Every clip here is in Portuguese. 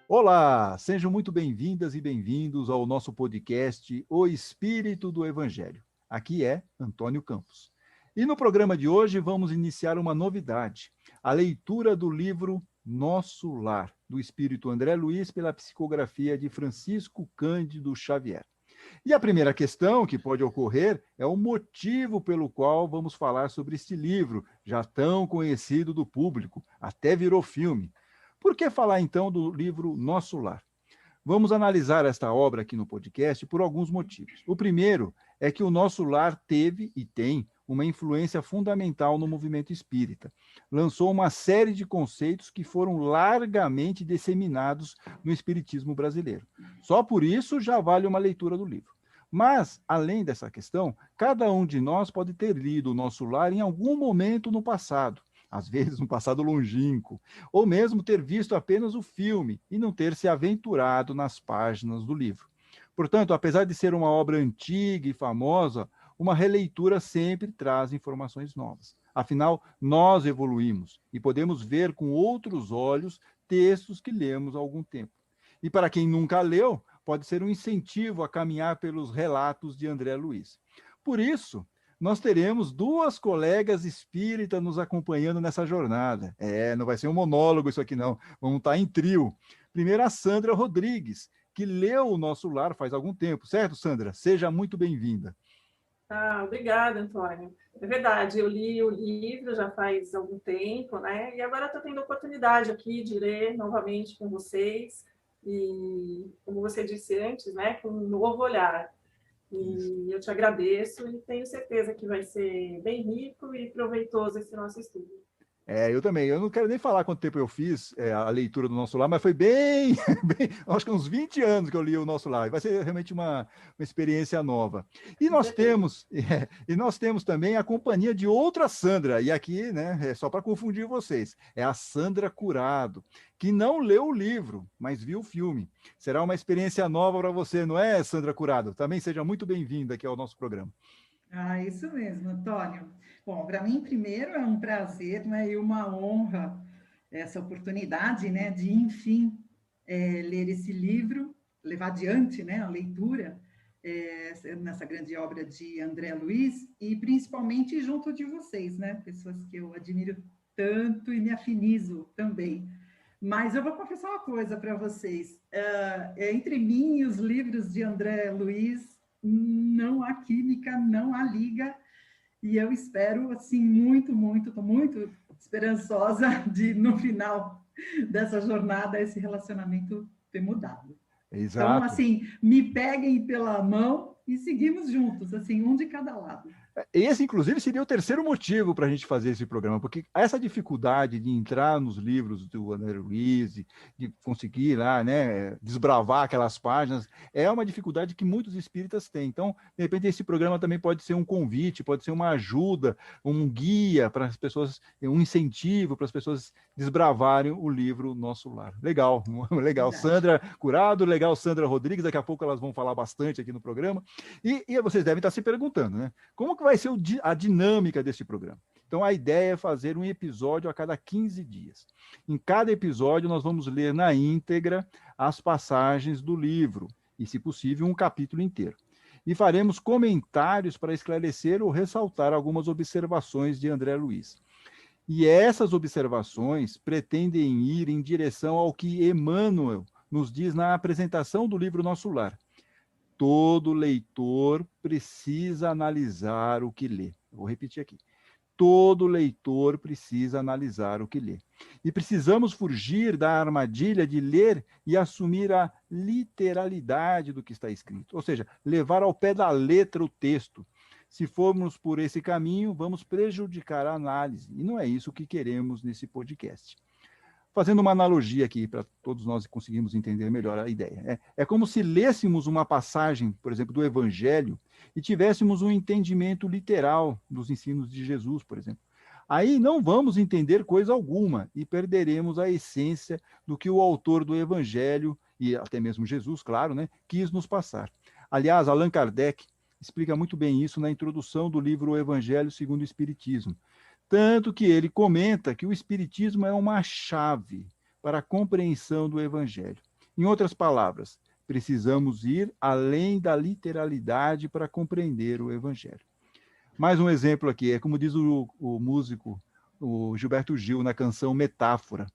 Olá, sejam muito bem-vindas e bem-vindos ao nosso podcast O Espírito do Evangelho. Aqui é Antônio Campos. E no programa de hoje vamos iniciar uma novidade, a leitura do livro Nosso Lar, do Espírito André Luiz, pela psicografia de Francisco Cândido Xavier. E a primeira questão que pode ocorrer é o motivo pelo qual vamos falar sobre este livro, já tão conhecido do público, até virou filme. Por que falar então do livro Nosso Lar? Vamos analisar esta obra aqui no podcast por alguns motivos. O primeiro é que o Nosso Lar teve e tem uma influência fundamental no movimento espírita. Lançou uma série de conceitos que foram largamente disseminados no espiritismo brasileiro. Só por isso já vale uma leitura do livro. Mas, além dessa questão, cada um de nós pode ter lido o Nosso Lar em algum momento no passado, às vezes no passado longínquo, ou mesmo ter visto apenas o filme e não ter se aventurado nas páginas do livro. Portanto, apesar de ser uma obra antiga e famosa, uma releitura sempre traz informações novas. Afinal, nós evoluímos e podemos ver com outros olhos textos que lemos há algum tempo. E para quem nunca leu, pode ser um incentivo a caminhar pelos relatos de André Luiz. Por isso, nós teremos duas colegas espíritas nos acompanhando nessa jornada. Não vai ser um monólogo isso aqui não, vamos estar em trio. Primeiro a Sandra Rodrigues, que leu o Nosso Lar faz algum tempo, certo, Sandra? Seja muito bem-vinda. Obrigada, Antônio. É verdade, eu li o livro já faz algum tempo, né? E agora estou tendo a oportunidade aqui de ler novamente com vocês. E, como você disse antes, né, com um novo olhar. E eu te agradeço e tenho certeza que vai ser bem rico e proveitoso esse nosso estudo. Eu também. Eu não quero nem falar quanto tempo eu fiz a leitura do Nosso Lar, mas foi bem, acho que uns 20 anos que eu li o Nosso Lar. Vai ser realmente uma experiência nova. E Com nós certeza. temos, e nós temos também a companhia de outra Sandra, e aqui, né, é só para confundir vocês, é a Sandra Curado, que não leu o livro, mas viu o filme. Será uma experiência nova para você, não é, Sandra Curado? Também seja muito bem-vinda aqui ao nosso programa. Isso mesmo, Antônio. Bom, para mim, primeiro, é um prazer, né, e uma honra essa oportunidade, né, de, enfim, ler esse livro, levar adiante, né, a leitura nessa grande obra de André Luiz, e principalmente junto de vocês, né, pessoas que eu admiro tanto e me afinizo também. Mas eu vou confessar uma coisa para vocês. Entre mim e os livros de André Luiz, não há química, não há liga, e eu espero, assim, estou muito esperançosa de, no final dessa jornada, esse relacionamento ter mudado. Então, Exato. assim, me peguem pela mão e seguimos juntos, assim, um de cada lado. Esse, inclusive, seria o terceiro motivo para a gente fazer esse programa, porque essa dificuldade de entrar nos livros do André Luiz, de conseguir lá, né, desbravar aquelas páginas, é uma dificuldade que muitos espíritas têm. Então, de repente, esse programa também pode ser um convite, pode ser uma ajuda, um guia para as pessoas, um incentivo para as pessoas desbravarem o livro Nosso Lar. Legal, legal. Verdade. Sandra Curado, legal, Sandra Rodrigues, daqui a pouco elas vão falar bastante aqui no programa. E vocês devem estar se perguntando, né? Como que vai ser a dinâmica desse programa? Então, a ideia é fazer um episódio a cada 15 dias. Em cada episódio, nós vamos ler na íntegra as passagens do livro, e, se possível, um capítulo inteiro. E faremos comentários para esclarecer ou ressaltar algumas observações de André Luiz. E essas observações pretendem ir em direção ao que Emmanuel nos diz na apresentação do livro Nosso Lar. Todo leitor precisa analisar o que lê. Vou repetir aqui. Todo leitor precisa analisar o que lê. E precisamos fugir da armadilha de ler e assumir a literalidade do que está escrito, ou seja, levar ao pé da letra o texto. Se formos por esse caminho, vamos prejudicar a análise, e não é isso que queremos nesse podcast. Fazendo uma analogia aqui para todos nós conseguirmos entender melhor a ideia. É como se lêssemos uma passagem, por exemplo, do Evangelho e tivéssemos um entendimento literal dos ensinos de Jesus, por exemplo. Aí não vamos entender coisa alguma e perderemos a essência do que o autor do Evangelho, e até mesmo Jesus, claro, né, quis nos passar. Aliás, Allan Kardec explica muito bem isso na introdução do livro O Evangelho segundo o Espiritismo. Tanto que ele comenta que o Espiritismo é uma chave para a compreensão do Evangelho. Em outras palavras, precisamos ir além da literalidade para compreender o Evangelho. Mais um exemplo aqui, é como diz o músico, o Gilberto Gil, na canção Metáfora.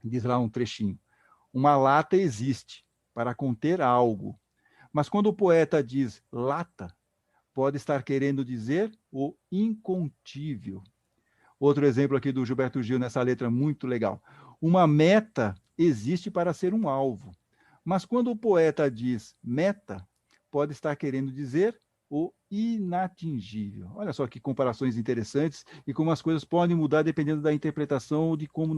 Diz lá um trechinho. Uma lata existe para conter algo, mas quando o poeta diz lata, pode estar querendo dizer o incontível. Outro exemplo aqui do Gilberto Gil, nessa letra muito legal. Uma meta existe para ser um alvo, mas quando o poeta diz meta, pode estar querendo dizer o inatingível. Olha só que comparações interessantes e como as coisas podem mudar dependendo da interpretação ou de como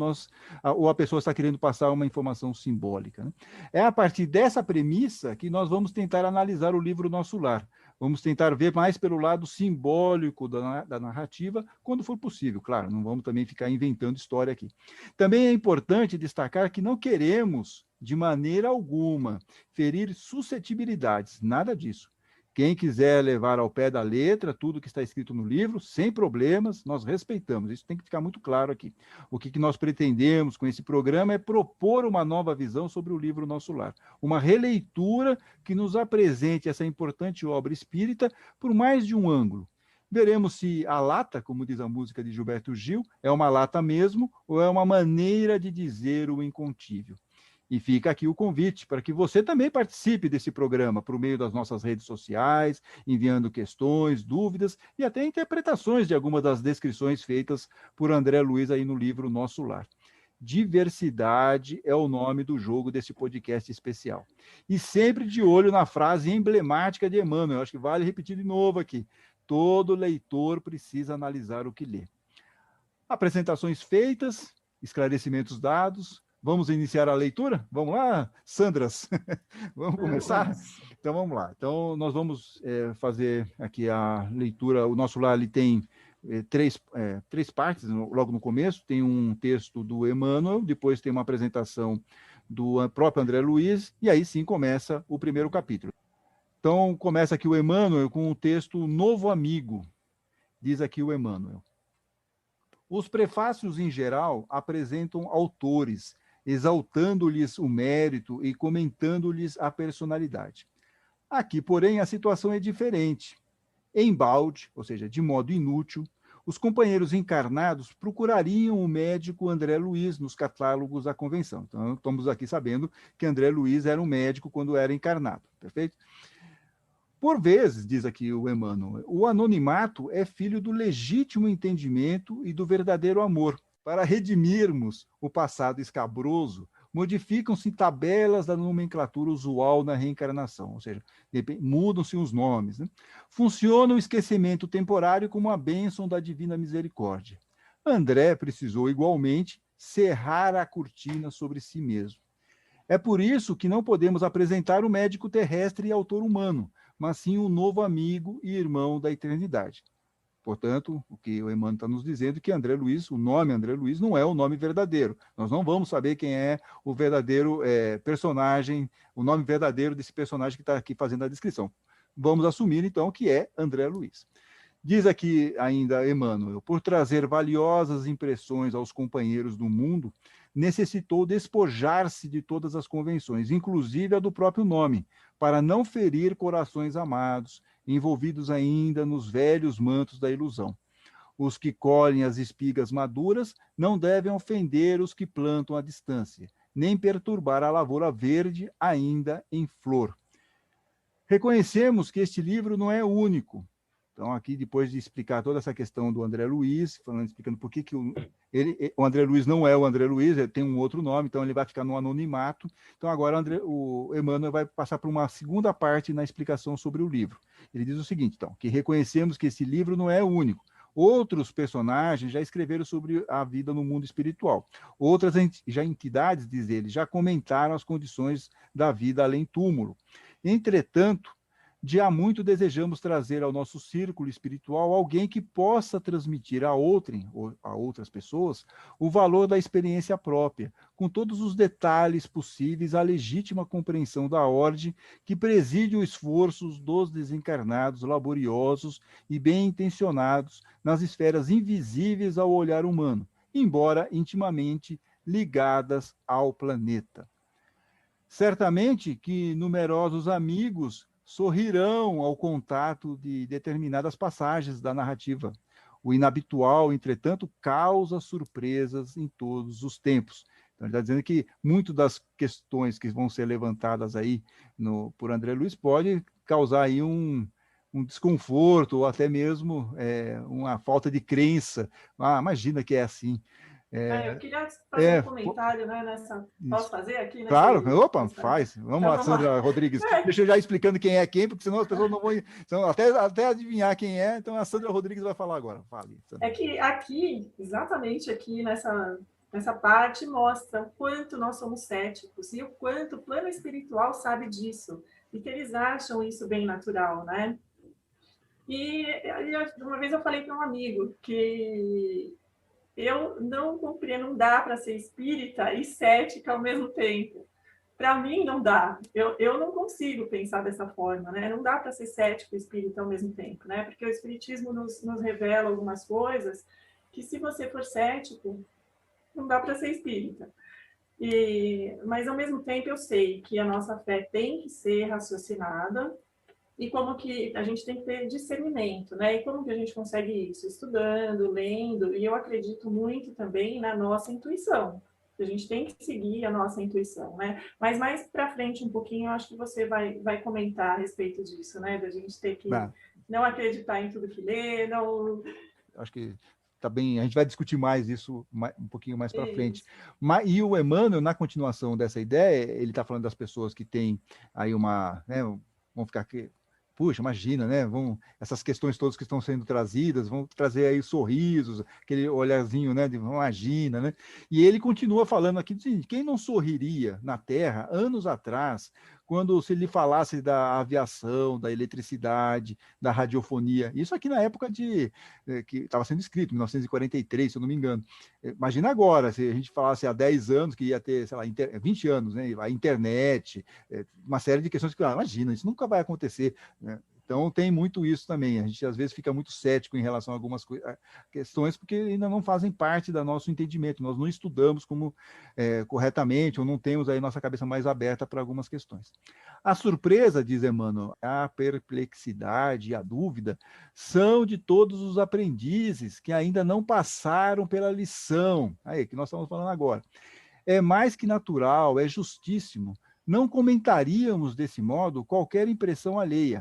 ou a pessoa está querendo passar uma informação simbólica, né? É a partir dessa premissa que nós vamos tentar analisar o livro Nosso Lar. Vamos tentar ver mais pelo lado simbólico da narrativa, quando for possível, claro, não vamos também ficar inventando história aqui. Também é importante destacar que não queremos, de maneira alguma, ferir suscetibilidades, nada disso. Quem quiser levar ao pé da letra tudo que está escrito no livro, sem problemas, nós respeitamos. Isso tem que ficar muito claro aqui. O que nós pretendemos com esse programa é propor uma nova visão sobre o livro Nosso Lar. Uma releitura que nos apresente essa importante obra espírita por mais de um ângulo. Veremos se a lata, como diz a música de Gilberto Gil, é uma lata mesmo ou é uma maneira de dizer o incontível. E fica aqui o convite para que você também participe desse programa por meio das nossas redes sociais, enviando questões, dúvidas e até interpretações de algumas das descrições feitas por André Luiz aí no livro Nosso Lar. Diversidade é o nome do jogo desse podcast especial. E sempre de olho na frase emblemática de Emmanuel, acho que vale repetir de novo aqui. Todo leitor precisa analisar o que lê. Apresentações feitas, esclarecimentos dados. Vamos iniciar a leitura? Vamos lá, Sandras? Vamos começar? Então, vamos lá. Então, nós vamos fazer aqui a leitura. O Nosso Lar ele tem três partes, logo no começo. Tem um texto do Emmanuel, depois tem uma apresentação do próprio André Luiz, e aí sim começa o primeiro capítulo. Então, começa aqui o Emmanuel com o texto Novo Amigo. Diz aqui o Emmanuel. Os prefácios, em geral, apresentam autores, exaltando-lhes o mérito e comentando-lhes a personalidade. Aqui, porém, a situação é diferente. Embalde, ou seja, de modo inútil, os companheiros encarnados procurariam o médico André Luiz nos catálogos da convenção. Então, estamos aqui sabendo que André Luiz era um médico quando era encarnado, perfeito? Por vezes, diz aqui o Emmanuel, o anonimato é filho do legítimo entendimento e do verdadeiro amor. Para redimirmos o passado escabroso, modificam-se tabelas da nomenclatura usual na reencarnação, ou seja, mudam-se os nomes, né? Funciona o esquecimento temporário como a bênção da divina misericórdia. André precisou, igualmente, cerrar a cortina sobre si mesmo. É por isso que não podemos apresentar o médico terrestre e autor humano, mas sim um novo amigo e irmão da eternidade. Portanto, o que o Emmanuel está nos dizendo é que André Luiz, o nome André Luiz, não é o nome verdadeiro. Nós não vamos saber quem é o verdadeiro personagem, o nome verdadeiro desse personagem que está aqui fazendo a descrição. Vamos assumir, então, que é André Luiz. Diz aqui ainda Emmanuel, por trazer valiosas impressões aos companheiros do mundo, necessitou despojar-se de todas as convenções, inclusive a do próprio nome, para não ferir corações amados, envolvidos ainda nos velhos mantos da ilusão. Os que colhem as espigas maduras não devem ofender os que plantam à distância, nem perturbar a lavoura verde ainda em flor. Reconhecemos que este livro não é único. Então, aqui, depois de explicar toda essa questão do André Luiz, explicando por que o André Luiz não é o André Luiz, ele tem um outro nome, então ele vai ficar no anonimato. Então, agora o Emmanuel vai passar por uma segunda parte na explicação sobre o livro. Ele diz o seguinte, então, que reconhecemos que esse livro não é único. Outros personagens já escreveram sobre a vida no mundo espiritual. Outras entidades, diz ele, já comentaram as condições da vida além túmulo. Entretanto, de há muito desejamos trazer ao nosso círculo espiritual alguém que possa transmitir a outrem, ou a outras pessoas, o valor da experiência própria, com todos os detalhes possíveis à legítima compreensão da ordem que preside os esforços dos desencarnados, laboriosos e bem-intencionados nas esferas invisíveis ao olhar humano, embora intimamente ligadas ao planeta. Certamente que numerosos amigos sorrirão ao contato de determinadas passagens da narrativa. O inabitual, entretanto, causa surpresas em todos os tempos. Então, ele está dizendo que muito das questões que vão ser levantadas aí por André Luiz pode causar aí um desconforto ou até mesmo uma falta de crença. Ah, imagina que é assim. Eu queria fazer um É, comentário, né, nessa... Posso isso. fazer aqui Claro, opa, nessa... faz. Vamos Então, lá, vamos lá. Sandra Rodrigues. Deixa eu já explicando quem é quem, porque senão as pessoas não vão até adivinhar quem é. Então a Sandra Rodrigues vai falar agora. Fale, Sandra. É que aqui, exatamente aqui nessa parte, mostra o quanto nós somos céticos e o quanto o plano espiritual sabe disso e que eles acham isso bem natural, né? E uma vez eu falei para um amigo que eu não compreendo, não dá para ser espírita e cética ao mesmo tempo. Para mim, não dá. Eu não consigo pensar dessa forma, né? Não dá para ser cético e espírita ao mesmo tempo, né? Porque o espiritismo nos revela algumas coisas que, se você for cético, não dá para ser espírita. Mas, ao mesmo tempo, eu sei que a nossa fé tem que ser raciocinada e como que a gente tem que ter discernimento, né? E como que a gente consegue isso? Estudando, lendo, e eu acredito muito também na nossa intuição. A gente tem que seguir a nossa intuição, né? Mas mais para frente um pouquinho, eu acho que você vai comentar a respeito disso, né? Da gente ter que não acreditar em tudo que lê, não... Acho que tá bem, a gente vai discutir mais isso um pouquinho mais para frente. E o Emmanuel, na continuação dessa ideia, ele está falando das pessoas que têm aí né, vão ficar aqui. Puxa, imagina, né? Essas questões todas que estão sendo trazidas, vão trazer aí sorrisos, aquele olharzinho, né? De imagina, né? E ele continua falando aqui, quem não sorriria na Terra anos atrás, quando se lhe falasse da aviação, da eletricidade, da radiofonia, isso aqui na época que estava sendo escrito, 1943, se eu não me engano. Imagina agora, se a gente falasse há 10 anos que ia ter, sei lá, 20 anos, né? A internet, uma série de questões que, imagina, isso nunca vai acontecer, né? Então, tem muito isso também. A gente, às vezes, fica muito cético em relação a algumas questões, porque ainda não fazem parte do nosso entendimento. Nós não estudamos corretamente, ou não temos aí nossa cabeça mais aberta para algumas questões. A surpresa, diz Emmanuel, a perplexidade e a dúvida são de todos os aprendizes que ainda não passaram pela lição. Aí, que nós estamos falando agora. É mais que natural, é justíssimo. Não comentaríamos, desse modo, qualquer impressão alheia.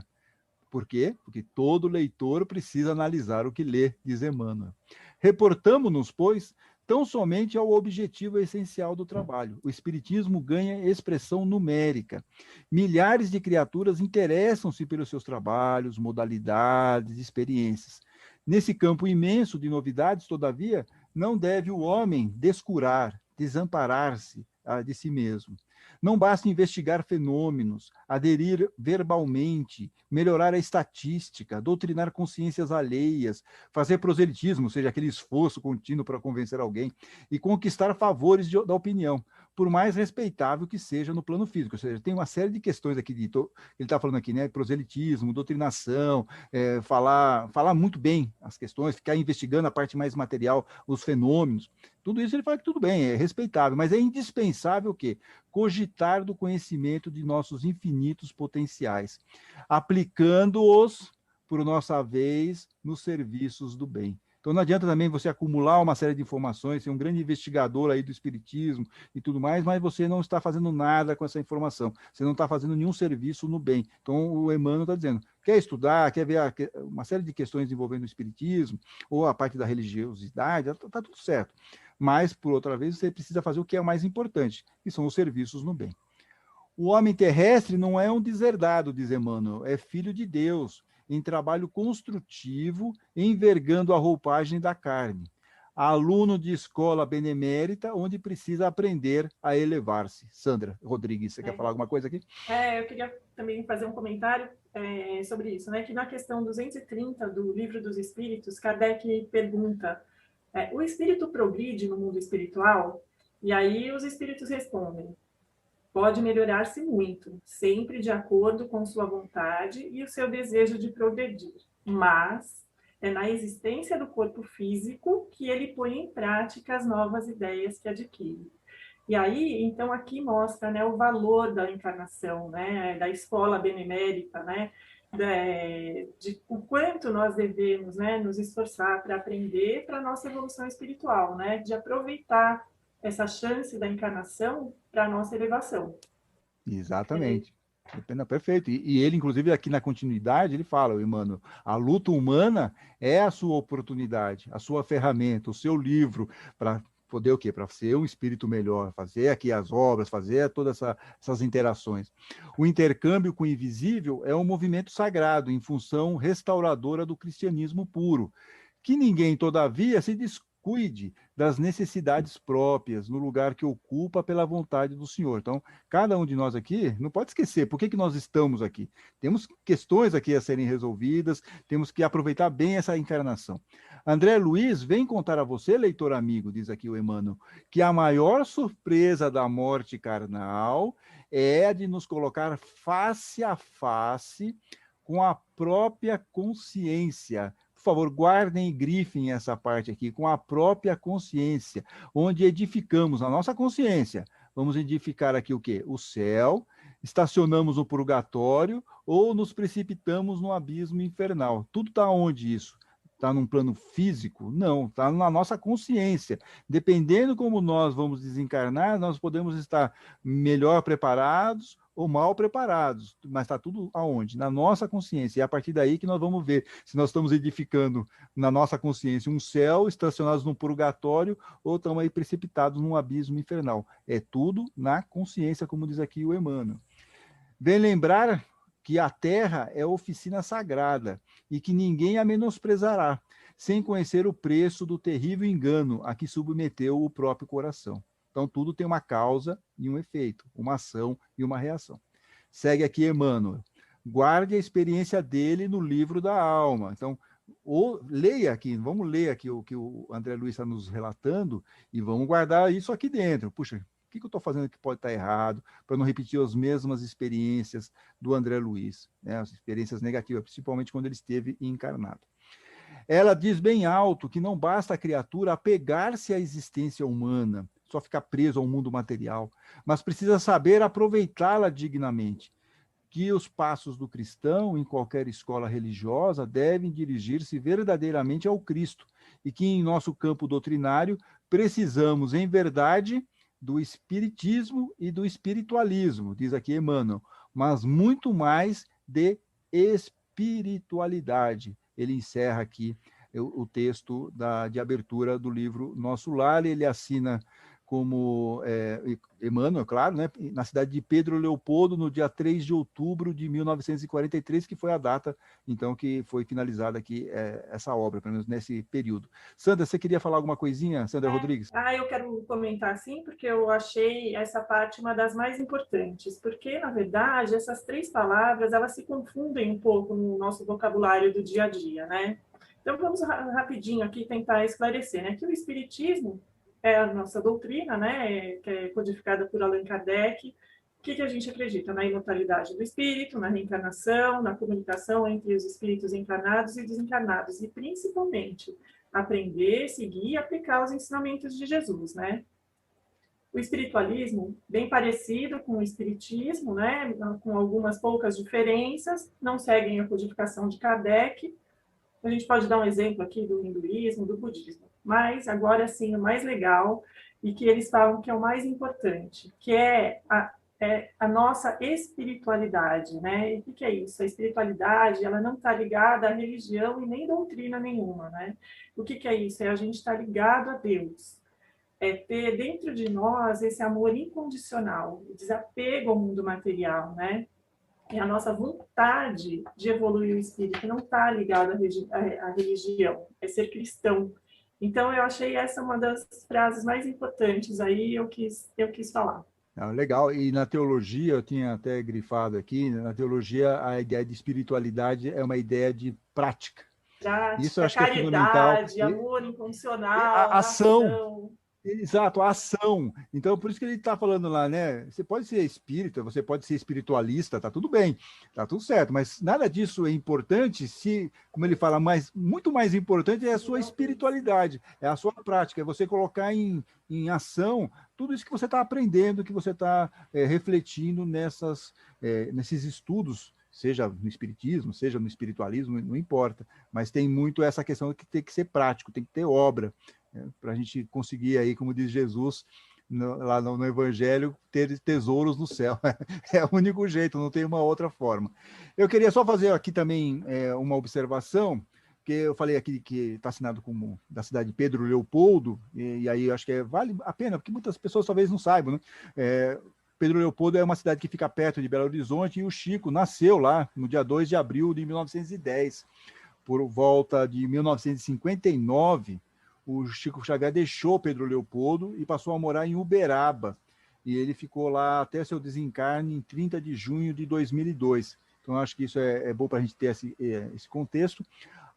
Por quê? Porque todo leitor precisa analisar o que lê, diz Emmanuel. Reportamo-nos, pois, tão somente ao objetivo essencial do trabalho. O Espiritismo ganha expressão numérica. Milhares de criaturas interessam-se pelos seus trabalhos, modalidades, experiências. Nesse campo imenso de novidades, todavia, não deve o homem descurar, desamparar-se de si mesmo. Não basta investigar fenômenos, aderir verbalmente, melhorar a estatística, doutrinar consciências alheias, fazer proselitismo, ou seja, aquele esforço contínuo para convencer alguém, e conquistar favores da opinião, por mais respeitável que seja no plano físico. Ou seja, tem uma série de questões aqui, ele está falando aqui, né? Proselitismo, doutrinação, falar muito bem as questões, ficar investigando a parte mais material, os fenômenos. Tudo isso ele fala que tudo bem, é respeitável, mas é indispensável o quê? Cogitar do conhecimento de nossos infinitos potenciais, aplicando-os, por nossa vez, nos serviços do bem. Então não adianta também você acumular uma série de informações, ser um grande investigador aí do espiritismo e tudo mais, mas você não está fazendo nada com essa informação, você não está fazendo nenhum serviço no bem. Então o Emmanuel está dizendo, quer estudar, quer ver uma série de questões envolvendo o espiritismo, ou a parte da religiosidade, está tudo certo. Mas, por outra vez, você precisa fazer o que é o mais importante, que são os serviços no bem. O homem terrestre não é um deserdado, diz Emmanuel, é filho de Deus, em trabalho construtivo, envergando a roupagem da carne. Aluno de escola benemérita, onde precisa aprender a elevar-se. Sandra Rodrigues, você quer falar alguma coisa aqui? Eu queria também fazer um comentário sobre isso, né? Que na questão 230 do Livro dos Espíritos, Kardec pergunta, o espírito progride no mundo espiritual? E aí os espíritos respondem, pode melhorar-se muito, sempre de acordo com sua vontade e o seu desejo de progredir, mas é na existência do corpo físico que ele põe em prática as novas ideias que adquire. E aí, então, aqui mostra, né, o valor da encarnação, né, da escola benemérita, né, de o quanto nós devemos, né, nos esforçar para aprender para a nossa evolução espiritual, né, de aproveitar essa chance da encarnação para a nossa elevação. Exatamente. Não, perfeito. E ele, inclusive, aqui na continuidade, ele fala, Emmanuel, a luta humana é a sua oportunidade, a sua ferramenta, o seu livro para poder o quê? Para ser um espírito melhor, fazer aqui as obras, fazer todas essas interações. O intercâmbio com o invisível é um movimento sagrado em função restauradora do cristianismo puro, que ninguém, todavia, se descuide das necessidades próprias no lugar que ocupa pela vontade do Senhor. Então, cada um de nós aqui não pode esquecer por que nós estamos aqui. Temos questões aqui a serem resolvidas, temos que aproveitar bem essa encarnação. André Luiz vem contar a você, leitor amigo, diz aqui o Emmanuel, que a maior surpresa da morte carnal é a de nos colocar face a face com a própria consciência. Por favor, guardem e grifem essa parte aqui, com a própria consciência, onde edificamos a nossa consciência. Vamos edificar aqui o quê? O céu, estacionamos no purgatório ou nos precipitamos no abismo infernal. Tudo está onde isso? Está num plano físico? Não, está na nossa consciência. Dependendo como nós vamos desencarnar, nós podemos estar melhor preparados ou mal preparados, mas está tudo aonde? Na nossa consciência. E é a partir daí que nós vamos ver se nós estamos edificando na nossa consciência um céu, estacionados num purgatório, ou estamos aí precipitados num abismo infernal. É tudo na consciência, como diz aqui o Emmanuel. Vem lembrar que a terra é oficina sagrada e que ninguém a menosprezará, sem conhecer o preço do terrível engano a que submeteu o próprio coração. Então, tudo tem uma causa e um efeito, uma ação e uma reação. Segue aqui Emmanuel. Guarde a experiência dele no livro da alma. Então, leia aqui, vamos ler aqui o que o André Luiz está nos relatando e vamos guardar isso aqui dentro. Puxa, o que eu estou fazendo que pode estar errado, para não repetir as mesmas experiências do André Luiz, né? As experiências negativas, principalmente quando ele esteve encarnado. Ela diz bem alto que não basta a criatura apegar-se à existência humana, só ficar preso ao mundo material, mas precisa saber aproveitá-la dignamente, que os passos do cristão em qualquer escola religiosa devem dirigir-se verdadeiramente ao Cristo, e que em nosso campo doutrinário precisamos, em verdade, do espiritismo e do espiritualismo, diz aqui Emmanuel, mas muito mais de espiritualidade. Ele encerra aqui o texto de abertura do livro Nosso Lar, ele assina como Emmanuel, claro, né, na cidade de Pedro Leopoldo, no dia 3 de outubro de 1943, que foi a data, então, que foi finalizada aqui essa obra, pelo menos nesse período. Sandra, você queria falar alguma coisinha, Sandra Rodrigues? Eu quero comentar sim, porque eu achei essa parte uma das mais importantes, porque, na verdade, essas três palavras, elas se confundem um pouco no nosso vocabulário do dia a dia, né? Então, vamos rapidinho aqui tentar esclarecer, né? Que o Espiritismo é a nossa doutrina, né, que é codificada por Allan Kardec. O que a gente acredita? Na imortalidade do espírito, na reencarnação, na comunicação entre os espíritos encarnados e desencarnados, e principalmente aprender, seguir e aplicar os ensinamentos de Jesus, né? O espiritualismo, bem parecido com o espiritismo, né, com algumas poucas diferenças, não seguem a codificação de Kardec. A gente pode dar um exemplo aqui do hinduísmo, do budismo. Mas, agora sim, o mais legal, e que eles falam que é o mais importante, que é a nossa espiritualidade, né? E o que é isso? A espiritualidade, ela não está ligada à religião e nem doutrina nenhuma, né? O que é isso? É a gente estar ligado a Deus. É ter dentro de nós esse amor incondicional, o desapego ao mundo material, né? É a nossa vontade de evoluir o espírito, não está ligada à religião, é ser cristão. Então, eu achei essa uma das frases mais importantes aí, eu quis falar. Legal, e na teologia, eu tinha até grifado aqui, na teologia a ideia de espiritualidade é uma ideia de prática. Isso eu acho que é fundamental. Caridade, amor incondicional, Ação. Exato, a ação. Então, por isso que ele está falando lá, né? Você pode ser espírita, você pode ser espiritualista, tá tudo bem, tá tudo certo, mas nada disso é importante se, como ele fala, muito mais importante é a sua espiritualidade, é a sua prática, é você colocar em ação tudo isso que você está aprendendo, que você está refletindo nesses estudos, seja no espiritismo, seja no espiritualismo, não importa, mas tem muito essa questão que tem que ser prático, tem que ter obra, para a gente conseguir aí, como diz Jesus, lá no Evangelho, ter tesouros no céu. É o único jeito, não tem uma outra forma. Eu queria só fazer aqui também uma observação, que eu falei aqui que está assinado como da cidade de Pedro Leopoldo, e aí acho que vale a pena, porque muitas pessoas talvez não saibam, né? Pedro Leopoldo é uma cidade que fica perto de Belo Horizonte, e o Chico nasceu lá no dia 2 de abril de 1910. Por volta de 1959, o Chico Xavier deixou Pedro Leopoldo e passou a morar em Uberaba. E ele ficou lá até seu desencarne em 30 de junho de 2002. Então, acho que isso é bom para a gente ter esse contexto.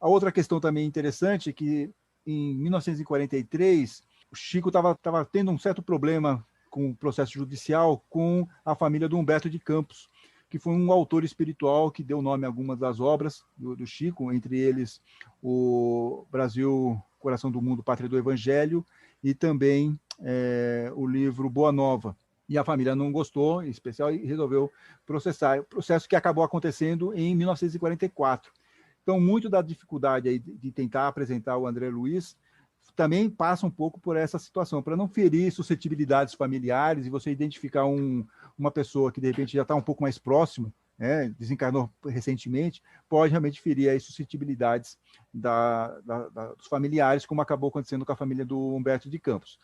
A outra questão também interessante é que, em 1943, o Chico estava tendo um certo problema com o processo judicial com a família do Humberto de Campos, que foi um autor espiritual que deu nome a algumas das obras do Chico, entre eles o Brasil, Coração do Mundo, Pátria do Evangelho, e também o livro Boa Nova. E a família não gostou, em especial, e resolveu processar. Processo que acabou acontecendo em 1944. Então, muito da dificuldade aí de tentar apresentar o André Luiz também passa um pouco por essa situação, para não ferir suscetibilidades familiares e você identificar uma pessoa que, de repente, já está um pouco mais próximo, desencarnou recentemente, pode realmente ferir as suscetibilidades dos familiares, como acabou acontecendo com a família do Humberto de Campos.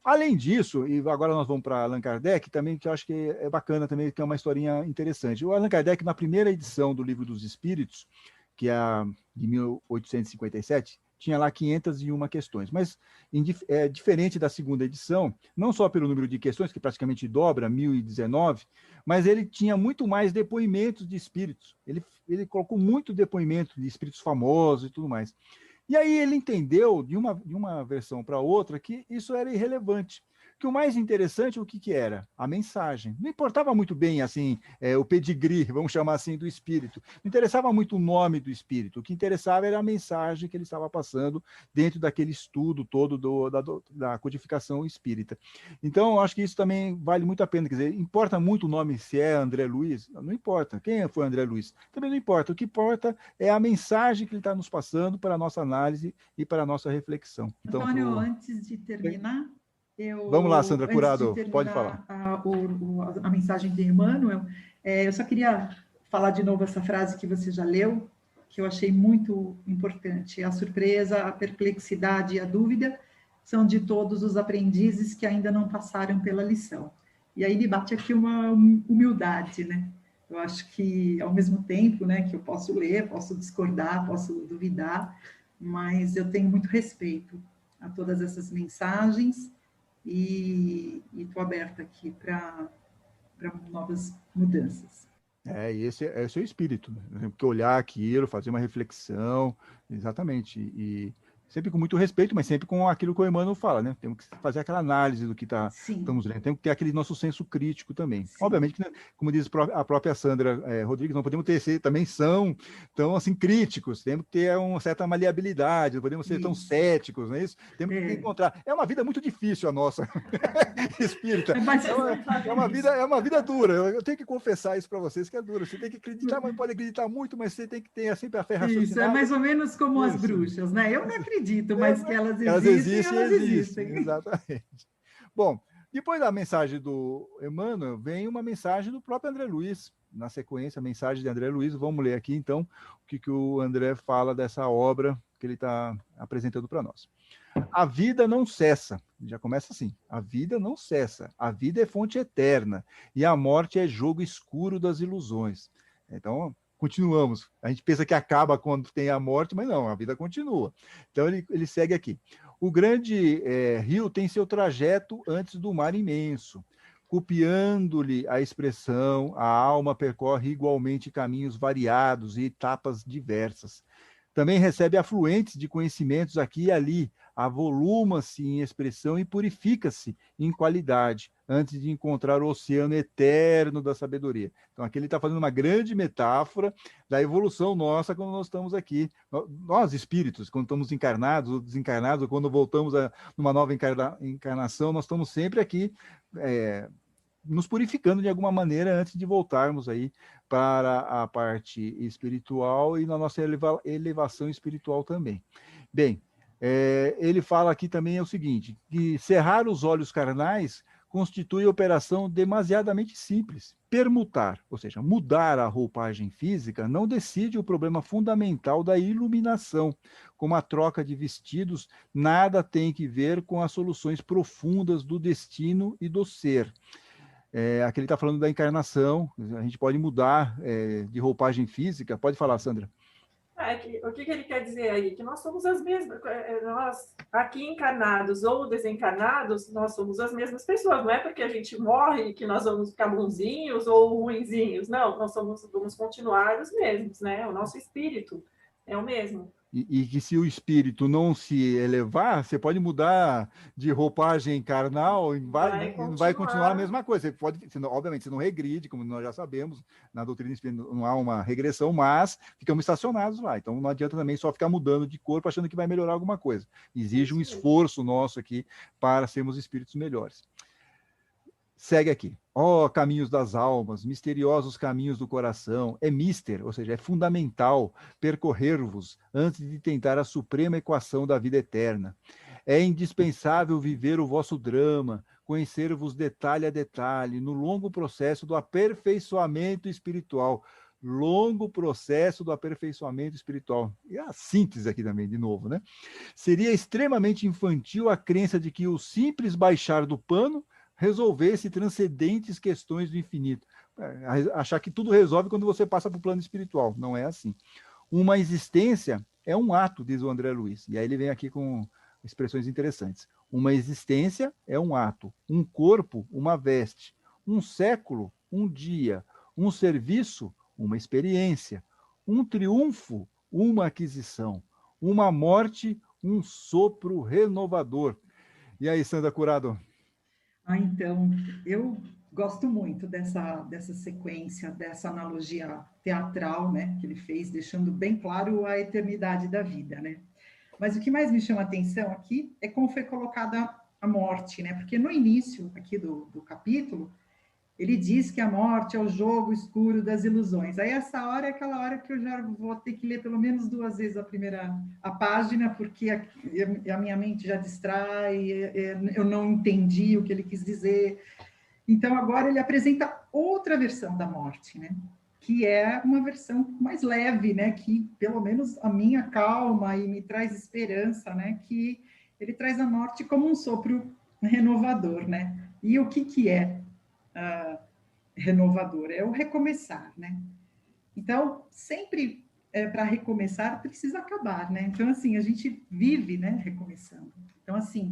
Além disso, e agora nós vamos para Allan Kardec, também, que eu acho que é bacana também, que é uma historinha interessante. O Allan Kardec, na primeira edição do Livro dos Espíritos, que é a de 1857, tinha lá 501 questões, mas diferente da segunda edição, não só pelo número de questões, que praticamente dobra, 1019, mas ele tinha muito mais depoimentos de espíritos. Ele colocou muito depoimento de espíritos famosos e tudo mais. E aí ele entendeu, de uma versão para outra, que isso era irrelevante. Que o mais interessante, o que era? A mensagem. Não importava muito bem assim o pedigree, vamos chamar assim, do espírito. Não interessava muito o nome do espírito. O que interessava era a mensagem que ele estava passando dentro daquele estudo todo da codificação espírita. Então, eu acho que isso também vale muito a pena. Quer dizer, importa muito o nome, se é André Luiz? Não importa. Quem foi André Luiz? Também não importa. O que importa é a mensagem que ele está nos passando para a nossa análise e para a nossa reflexão. Então, Antônio, antes de terminar... Vamos lá, Sandra Curado, pode terminar falar. A mensagem de Emmanuel, eu só queria falar de novo essa frase que você já leu, que eu achei muito importante. A surpresa, a perplexidade e a dúvida são de todos os aprendizes que ainda não passaram pela lição. E aí me bate aqui uma humildade, né? Eu acho que, ao mesmo tempo, né, que eu posso ler, posso discordar, posso duvidar, mas eu tenho muito respeito a todas essas mensagens, e estou aberta aqui para novas mudanças. Esse é o seu espírito, né? Tem que olhar aquilo, fazer uma reflexão, exatamente, e sempre com muito respeito, mas sempre com aquilo que o Emmanuel fala, né? Temos que fazer aquela análise do que estamos lendo, temos que ter aquele nosso senso crítico também. Sim. Obviamente que, como diz a própria Sandra Rodrigues, não podemos ter, também são tão assim, críticos, temos que ter uma certa maleabilidade, não podemos ser tão céticos, não é isso? Temos que encontrar. É uma vida muito difícil a nossa, espírita. É uma vida dura, eu tenho que confessar isso para vocês, que é dura. Você tem que acreditar, mas pode acreditar muito, mas você tem que ter sempre a fé raciocinada. Isso, é mais ou menos como as bruxas, né? Eu não acredito, mas que elas existem. Exatamente. Bom, depois da mensagem do Emmanuel, vem uma mensagem do próprio André Luiz. Na sequência, a mensagem de André Luiz. Vamos ler aqui, então, o que o André fala dessa obra que ele está apresentando para nós. A vida não cessa. Já começa assim. A vida não cessa. A vida é fonte eterna. E a morte é jogo escuro das ilusões. Então, continuamos. A gente pensa que acaba quando tem a morte, mas não, a vida continua. Então, ele segue aqui. O grande rio tem seu trajeto antes do mar imenso. Copiando-lhe a expressão, a alma percorre igualmente caminhos variados e etapas diversas. Também recebe afluentes de conhecimentos aqui e ali, avoluma-se em expressão e purifica-se em qualidade, antes de encontrar o oceano eterno da sabedoria. Então, aqui ele está fazendo uma grande metáfora da evolução nossa quando nós estamos aqui. Nós, espíritos, quando estamos encarnados ou desencarnados, ou quando voltamos a numa nova encarnação, nós estamos sempre aqui nos purificando de alguma maneira antes de voltarmos aí para a parte espiritual e na nossa elevação espiritual também. Bem, ele fala aqui também o seguinte, que cerrar os olhos carnais constitui operação demasiadamente simples. Permutar, ou seja, mudar a roupagem física, não decide o problema fundamental da iluminação, como a troca de vestidos, nada tem que ver com as soluções profundas do destino e do ser. Aqui ele está falando da encarnação, a gente pode mudar de roupagem física. Pode falar, Sandra. O que ele quer dizer aí? Que nós somos as mesmas, nós aqui encarnados ou desencarnados, nós somos as mesmas pessoas, não é porque a gente morre que nós vamos ficar bonzinhos ou ruinzinhos, não, nós vamos continuar os mesmos, né? O nosso espírito é o mesmo. E que se o espírito não se elevar, você pode mudar de roupagem carnal e vai continuar a mesma coisa. Obviamente, você não regride, como nós já sabemos, na doutrina espírita não há uma regressão, mas ficamos estacionados lá. Então não adianta também só ficar mudando de corpo achando que vai melhorar alguma coisa. Exige um esforço nosso aqui para sermos espíritos melhores. Segue aqui. Caminhos das almas, misteriosos caminhos do coração. É mister, ou seja, é fundamental percorrer-vos antes de tentar a suprema equação da vida eterna. É indispensável viver o vosso drama, conhecer-vos detalhe a detalhe, no longo processo do aperfeiçoamento espiritual. Longo processo do aperfeiçoamento espiritual. E a síntese aqui também, de novo, né? Seria extremamente infantil a crença de que o simples baixar do pano resolvesse transcendentes questões do infinito. Achar que tudo resolve quando você passa para o plano espiritual. Não é assim. Uma existência é um ato, diz o André Luiz. E aí ele vem aqui com expressões interessantes. Uma existência é um ato. Um corpo, uma veste. Um século, um dia. Um serviço, uma experiência. Um triunfo, uma aquisição. Uma morte, um sopro renovador. E aí, Sandra Curado? Então, eu gosto muito dessa sequência, dessa analogia teatral, né, que ele fez, deixando bem claro a eternidade da vida, né? Mas o que mais me chama a atenção aqui é como foi colocada a morte, né? Porque no início aqui do capítulo, ele diz que a morte é o jogo escuro das ilusões. Aí essa hora é aquela hora que eu já vou ter que ler pelo menos 2 vezes a página, porque a minha mente já distrai, eu não entendi o que ele quis dizer. Então agora ele apresenta outra versão da morte, né? Que é uma versão mais leve, né? Que pelo menos a minha calma e me traz esperança, né? Que ele traz a morte como um sopro renovador, né? E o que é renovador? É o recomeçar, né? Então, sempre para recomeçar precisa acabar, né? Então, assim, a gente vive, né, recomeçando. Então, assim,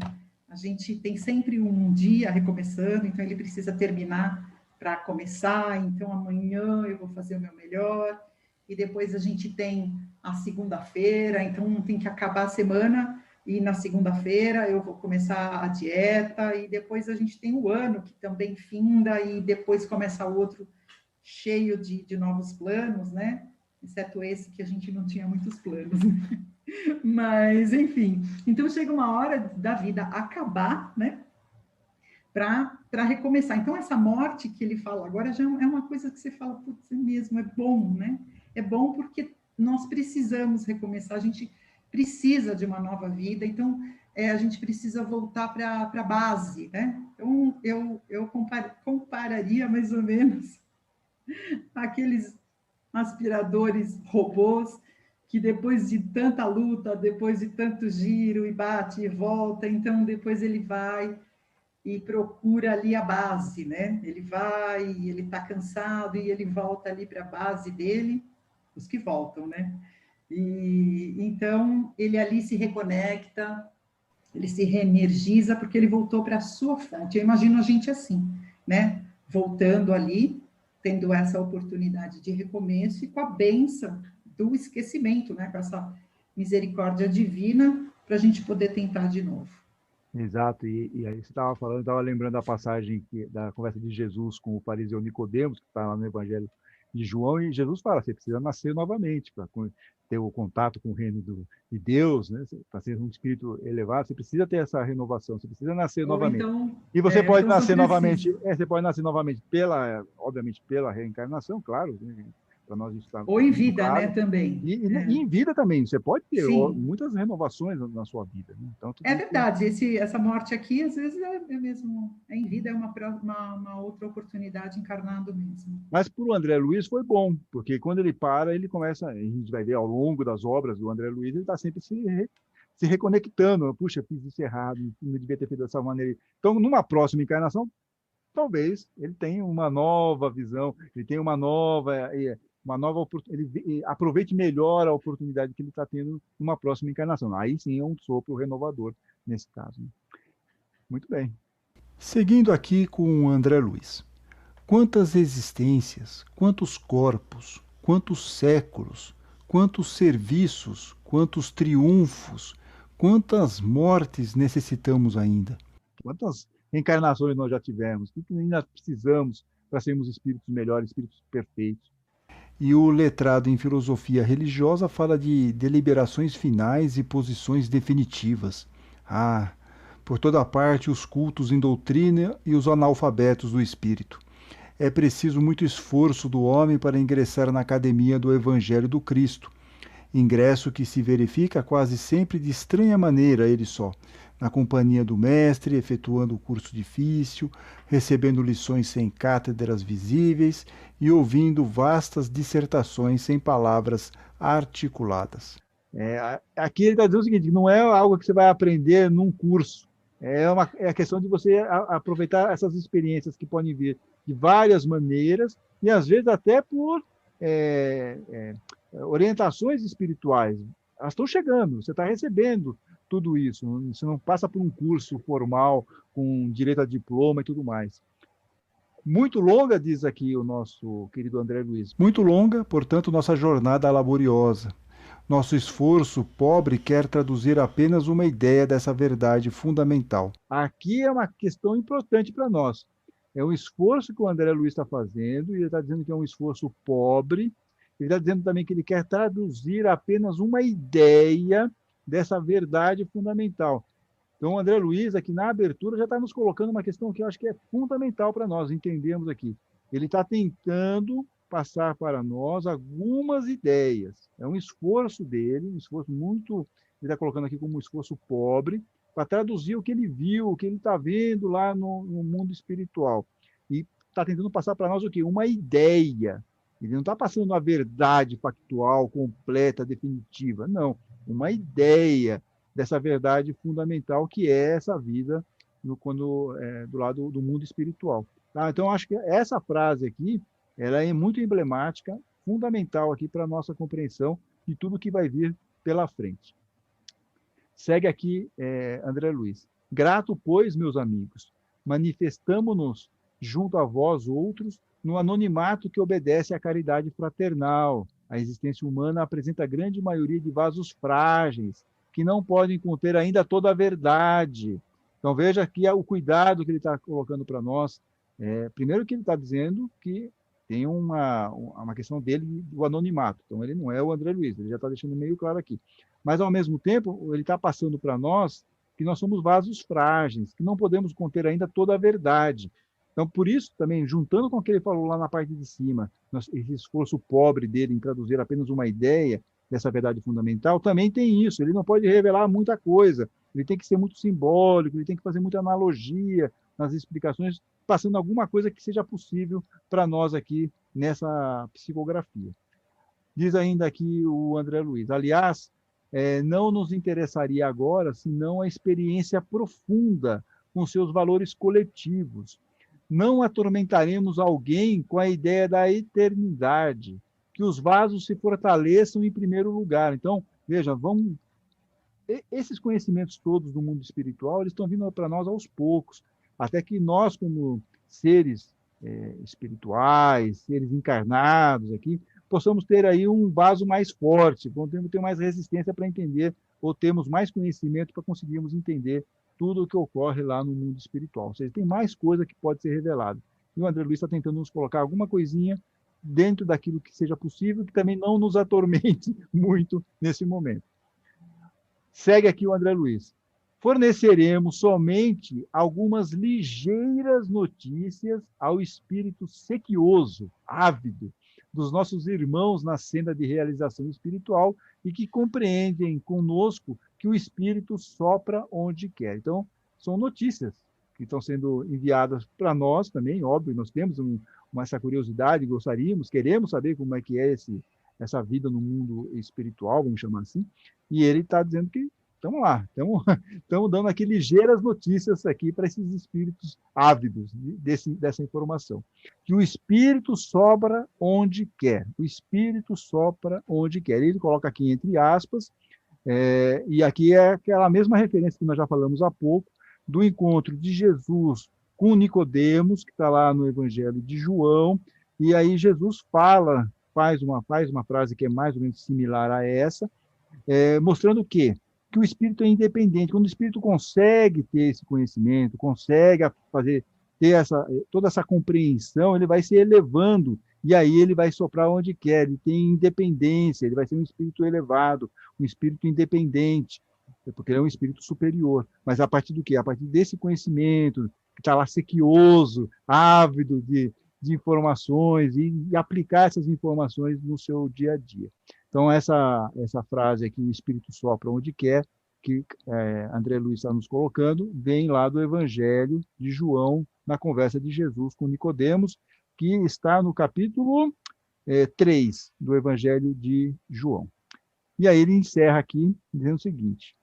a gente tem sempre um dia recomeçando, então ele precisa terminar para começar. Então, amanhã eu vou fazer o meu melhor, e depois a gente tem a segunda-feira, então tem que acabar a semana, e na segunda-feira eu vou começar a dieta, e depois a gente tem o ano, que também finda, e depois começa o outro cheio de novos planos, né? Exceto esse que a gente não tinha muitos planos. Mas, enfim. Então, chega uma hora da vida acabar, né? Para recomeçar. Então, essa morte que ele fala agora já é uma coisa que você fala, putz, é mesmo, é bom, né? É bom porque nós precisamos recomeçar, a gente precisa de uma nova vida, então a gente precisa voltar para a base, né? Então, eu compararia mais ou menos aqueles aspiradores robôs que depois de tanta luta, depois de tanto giro e bate e volta, então depois ele vai e procura ali a base, né? Ele vai, ele está cansado e ele volta ali para a base dele, os que voltam, né? E então ele ali se reconecta, ele se reenergiza porque ele voltou para a sua fonte. Eu imagino a gente assim, né? Voltando ali, tendo essa oportunidade de recomeço e com a bênção do esquecimento, né? Com essa misericórdia divina para a gente poder tentar de novo. Exato, e aí você estava falando, estava lembrando da passagem da conversa de Jesus com o fariseu Nicodemos, que está lá no Evangelho de João, e Jesus fala, você precisa nascer novamente para ter o contato com o reino de Deus, né? Para ser um espírito elevado, você precisa ter essa renovação, você precisa nascer Ou novamente. então, E você pode então nascer novamente, você pode nascer novamente obviamente, pela reencarnação, claro, né? Para nós isso está ou em muito vida, claro. né, também. E em vida também, você pode ter Sim. muitas renovações na sua vida. Né? Então, É verdade, essa morte aqui, às vezes, é mesmo, em vida, é uma outra oportunidade encarnado mesmo. Mas para o André Luiz foi bom, porque quando ele para, ele começa, a gente vai ver ao longo das obras do André Luiz, ele está sempre se reconectando. Puxa, fiz isso errado, não devia ter feito dessa maneira. Então, numa próxima encarnação, talvez ele tenha uma nova visão, ele tenha uma nova oportunidade, ele aproveite melhor a oportunidade que ele está tendo numa próxima encarnação. Aí sim é um sopro renovador nesse caso. Né? Muito bem. Seguindo aqui com o André Luiz. Quantas existências, quantos corpos, quantos séculos, quantos serviços, quantos triunfos, quantas mortes necessitamos ainda? Quantas encarnações nós já tivemos? O que ainda precisamos para sermos espíritos melhores, espíritos perfeitos? E o letrado em filosofia religiosa fala de deliberações finais e posições definitivas. Por toda parte os cultos em doutrina e os analfabetos do espírito. É preciso muito esforço do homem para ingressar na academia do Evangelho do Cristo. Ingresso que se verifica quase sempre de estranha maneira, ele só, na companhia do mestre, efetuando o curso difícil, recebendo lições sem cátedras visíveis e ouvindo vastas dissertações sem palavras articuladas. Aqui ele está dizendo o seguinte, não é algo que você vai aprender num curso, é a questão de você aproveitar essas experiências que podem vir de várias maneiras e às vezes até por orientações espirituais. Elas estão chegando, você está recebendo tudo isso, você não passa por um curso formal com direito a diploma e tudo mais. Muito longa, diz aqui o nosso querido André Luiz. Muito longa, portanto, nossa jornada laboriosa. Nosso esforço pobre quer traduzir apenas uma ideia dessa verdade fundamental. Aqui é uma questão importante para nós. É um esforço que o André Luiz está fazendo, e ele está dizendo que é um esforço pobre. Ele está dizendo também que ele quer traduzir apenas uma ideia dessa verdade fundamental. Então, o André Luiz, aqui na abertura, já está nos colocando uma questão que eu acho que é fundamental para nós entendermos aqui. Ele está tentando passar para nós algumas ideias. É um esforço dele, um esforço muito... Ele está colocando aqui como um esforço pobre, para traduzir o que ele viu, o que ele está vendo lá no mundo espiritual. E está tentando passar para nós o quê? Uma ideia. Ele não está passando a verdade factual, completa, definitiva. Não, uma ideia dessa verdade fundamental que é essa vida do lado do mundo espiritual. Tá? Então, acho que essa frase aqui ela é muito emblemática, fundamental aqui para a nossa compreensão de tudo que vai vir pela frente. Segue aqui André Luiz. Grato, pois, meus amigos, manifestamo-nos junto a vós outros no anonimato que obedece à caridade fraternal. A existência humana apresenta a grande maioria de vasos frágeis, que não podem conter ainda toda a verdade. Então, veja aqui o cuidado que ele está colocando para nós. Primeiro que ele está dizendo que tem uma questão dele do anonimato. Então, ele não é o André Luiz, ele já está deixando meio claro aqui. Mas, ao mesmo tempo, ele está passando para nós que nós somos vasos frágeis, que não podemos conter ainda toda a verdade. Então, por isso, também, juntando com o que ele falou lá na parte de cima, esse esforço pobre dele em traduzir apenas uma ideia dessa verdade fundamental, também tem isso. Ele não pode revelar muita coisa, ele tem que ser muito simbólico, ele tem que fazer muita analogia nas explicações, passando alguma coisa que seja possível para nós aqui nessa psicografia. Diz ainda aqui o André Luiz, aliás, não nos interessaria agora senão a experiência profunda com seus valores coletivos. Não atormentaremos alguém com a ideia da eternidade, que os vasos se fortaleçam em primeiro lugar. Então, veja, esses conhecimentos todos do mundo espiritual, eles estão vindo para nós aos poucos, até que nós, como seres espirituais, seres encarnados aqui, possamos ter aí um vaso mais forte, podemos ter mais resistência para entender, ou temos mais conhecimento para conseguirmos entender tudo o que ocorre lá no mundo espiritual. Ou seja, tem mais coisa que pode ser revelada. E o André Luiz está tentando nos colocar alguma coisinha dentro daquilo que seja possível, que também não nos atormente muito nesse momento. Segue aqui o André Luiz. Forneceremos somente algumas ligeiras notícias ao espírito sequioso, ávido, dos nossos irmãos na senda de realização espiritual e que compreendem conosco que o espírito sopra onde quer. Então, são notícias que estão sendo enviadas para nós também, óbvio, nós temos essa curiosidade, queremos saber como é que é essa vida no mundo espiritual, vamos chamar assim, e ele está dizendo que estamos lá, estamos dando aqui ligeiras notícias aqui para esses espíritos ávidos dessa informação. Que o espírito sopra onde quer. O espírito sopra onde quer. Ele coloca aqui entre aspas, e aqui é aquela mesma referência que nós já falamos há pouco, do encontro de Jesus com Nicodemos, que está lá no Evangelho de João, e aí Jesus faz uma frase que é mais ou menos similar a essa, mostrando o quê? Que o espírito é independente. Quando o espírito consegue ter esse conhecimento, consegue ter toda essa compreensão, ele vai se elevando, e aí ele vai soprar onde quer, ele tem independência, ele vai ser um espírito elevado, um espírito independente, porque ele é um espírito superior. Mas a partir do quê? A partir desse conhecimento, que está lá sequioso, ávido de informações, e aplicar essas informações no seu dia a dia. Então, essa frase aqui, o Espírito sopra onde quer, que André Luiz está nos colocando, vem lá do Evangelho de João, na conversa de Jesus com Nicodemos, que está no capítulo 3 do Evangelho de João. E aí ele encerra aqui, dizendo o seguinte: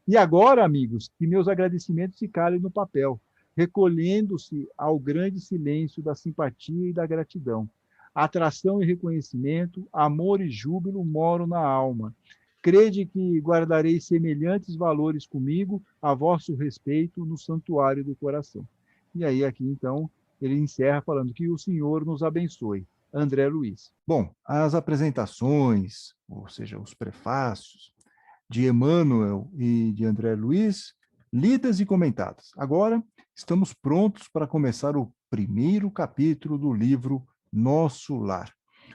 e agora, amigos, que meus agradecimentos se calem no papel, recolhendo-se ao grande silêncio da simpatia e da gratidão. Atração e reconhecimento, amor e júbilo moram na alma. Crede que guardarei semelhantes valores comigo, a vosso respeito, no santuário do coração. E aí, aqui, então, ele encerra falando que o Senhor nos abençoe. André Luiz. Bom, as apresentações, ou seja, os prefácios de Emmanuel e de André Luiz, lidas e comentadas. Agora, estamos prontos para começar o primeiro capítulo do livro Nosso Lar.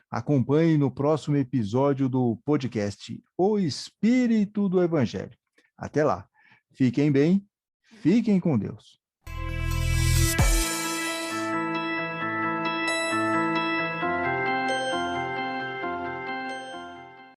Acompanhe no próximo episódio do podcast O Espírito do Evangelho. Até lá. Fiquem bem, fiquem com Deus.